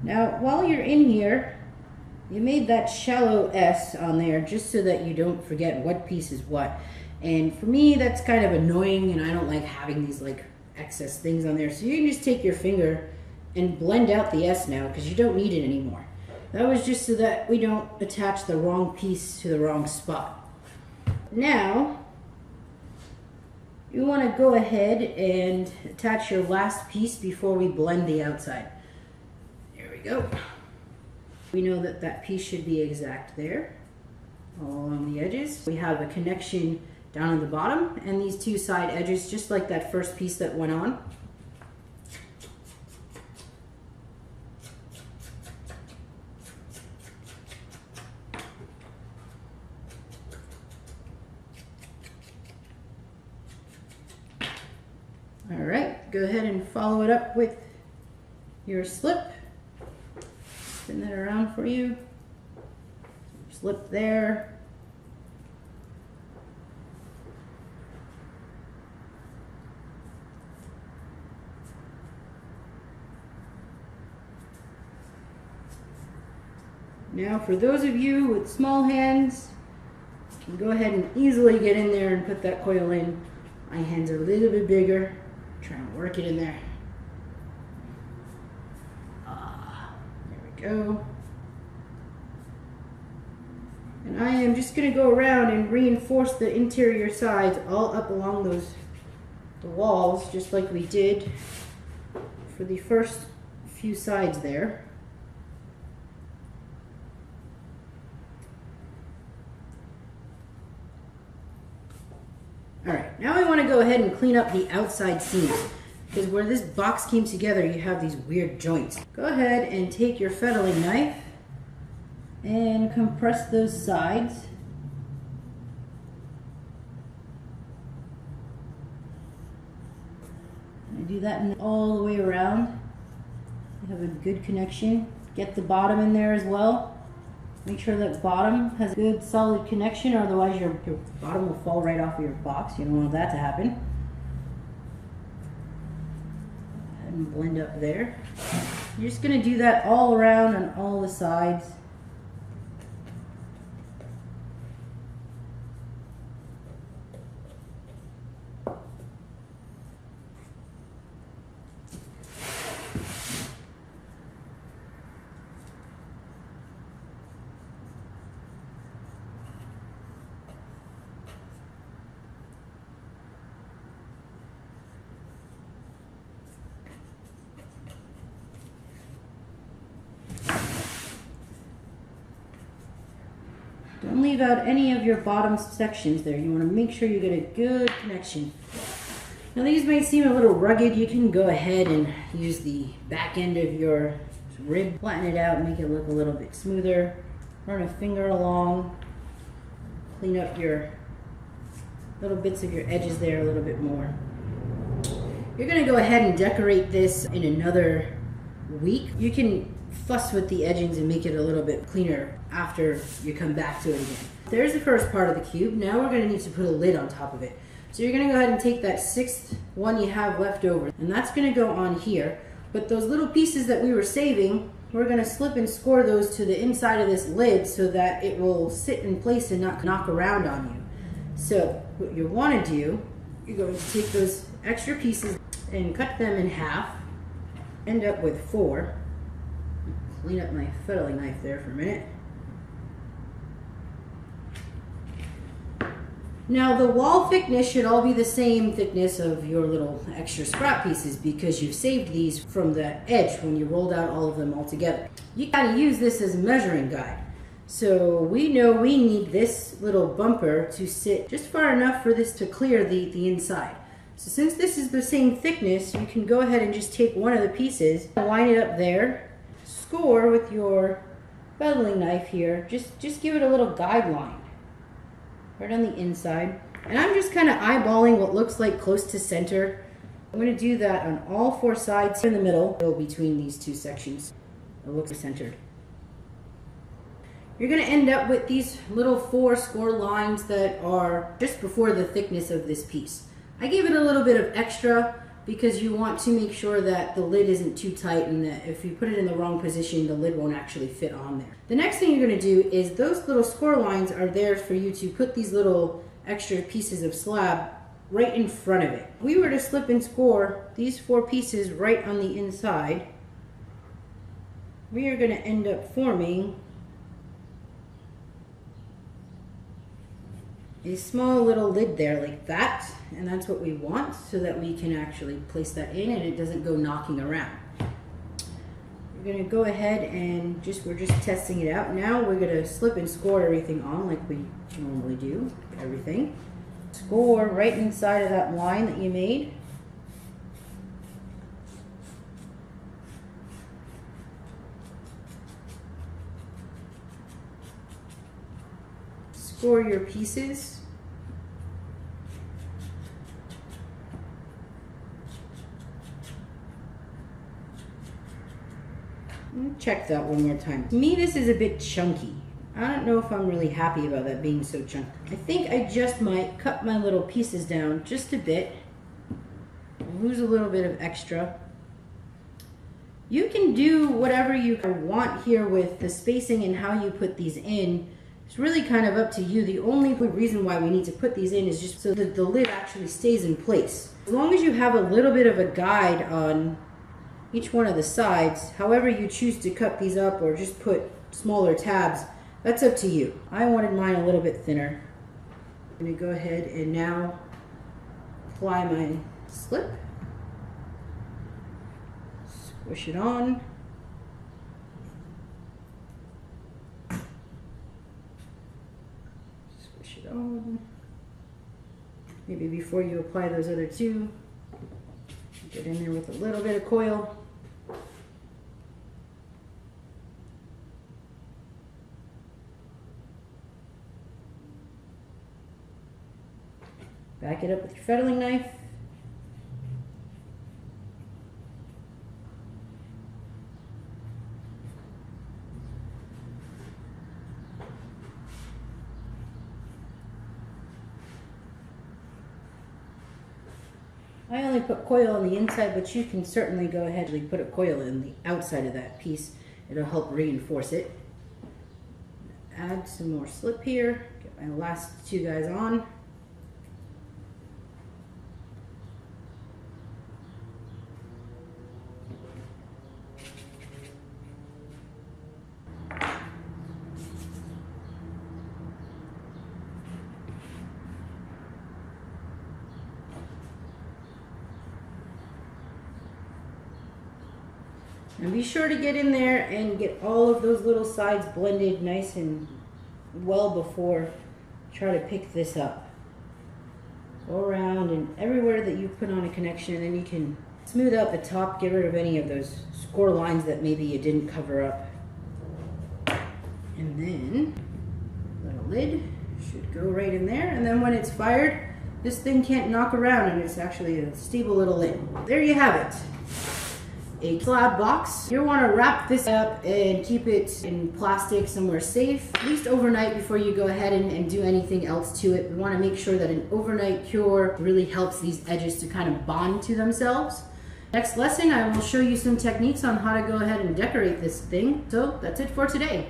Now, while you're in here, you made that shallow S on there just so that you don't forget what piece is what. And for me, that's kind of annoying, and I don't like having these like excess things on there. So you can just take your finger and blend out the S now, because you don't need it anymore. That was just so that we don't attach the wrong piece to the wrong spot. Now, you want to go ahead and attach your last piece before we blend the outside. There we go. We know that that piece should be exact there, all along the edges. We have a connection down at the bottom, and these two side edges, just like that first piece that went on. All right, go ahead and follow it up with your slip. Spin that around for you. Slip there. Now, for those of you with small hands, you can go ahead and easily get in there and put that coil in. My hands are a little bit bigger. Try and work it in there. There we go. And I am just going to go around and reinforce the interior sides all up along the walls, just like we did for the first few sides there. Alright, now I want to go ahead and clean up the outside seams, because where this box came together you have these weird joints. Go ahead and take your fettling knife and compress those sides. And do that all the way around. You have a good connection. Get the bottom in there as well. Make sure that bottom has a good solid connection, or otherwise your bottom will fall right off of your box. You don't want that to happen. Go ahead and blend up there. You're just going to do that all around on all the sides. Don't leave out any of your bottom sections there. You want to make sure you get a good connection. Now these may seem a little rugged. You can go ahead and use the back end of your rib, flatten it out, make it look a little bit smoother. Run a finger along, clean up your little bits of your edges there a little bit more. You're going to go ahead and decorate this in another week. You can fuss with the edgings and make it a little bit cleaner after you come back to it again. There's the first part of the cube. Now we're going to need to put a lid on top of it. So you're going to go ahead and take that sixth one you have left over, and that's going to go on here. But those little pieces that we were saving, we're going to slip and score those to the inside of this lid so that it will sit in place and not knock around on you. So what you want to do, you're going to take those extra pieces and cut them in half, end up with 4. Clean up my fettling knife there for a minute. Now the wall thickness should all be the same thickness of your little extra scrap pieces, because you've saved these from the edge when you rolled out all of them all together. You gotta use this as a measuring guide. So we know we need this little bumper to sit just far enough for this to clear the inside. So since this is the same thickness, you can go ahead and just take one of the pieces, line it up there, score with your fettling knife here. Just give it a little guideline right on the inside. And I'm just kind of eyeballing what looks like close to center. I'm going to do that on all 4 sides in the middle between these 2 sections. It looks centered. You're going to end up with these little 4 score lines that are just before the thickness of this piece. I gave it a little bit of extra because you want to make sure that the lid isn't too tight and that if you put it in the wrong position, the lid won't actually fit on there. The next thing you're going to do is those little score lines are there for you to put these little extra pieces of slab right in front of it. If we were to slip and score these 4 pieces right on the inside, we are going to end up forming a small little lid there like that, and that's what we want so that we can actually place that in and it doesn't go knocking around. We're going to go ahead and we're just testing it out. Now we're going to slip and score everything on like we normally do. Everything. Score right inside of that line that you made. Score your pieces. Check that one more time. To me, this is a bit chunky. I don't know if I'm really happy about that being so chunky. I think I just might cut my little pieces down just a bit. Lose a little bit of extra. You can do whatever you want here with the spacing and how you put these in. It's really kind of up to you. The only reason why we need to put these in is just so that the lid actually stays in place. As long as you have a little bit of a guide on each one of the sides, however you choose to cut these up or just put smaller tabs, that's up to you. I wanted mine a little bit thinner. I'm going to go ahead and now apply my slip. Squish it on. Squish it on. Maybe before you apply those other 2, get in there with a little bit of coil. Back it up with your fettling knife. I only put coil on the inside, but you can certainly go ahead and put a coil in the outside of that piece. It'll help reinforce it. Add some more slip here. Get my last 2 guys on. And be sure to get in there and get all of those little sides blended nice and well before try to pick this up. Go around and everywhere that you put on a connection, and then you can smooth out the top, get rid of any of those score lines that maybe you didn't cover up. And then the lid should go right in there, and then when it's fired, this thing can't knock around and it's actually a stable little lid. There you have it. A slab box. You want to wrap this up and keep it in plastic somewhere safe, at least overnight before you go ahead and do anything else to it. We want to make sure that an overnight cure really helps these edges to kind of bond to themselves. Next lesson, I will show you some techniques on how to go ahead and decorate this thing. So that's it for today.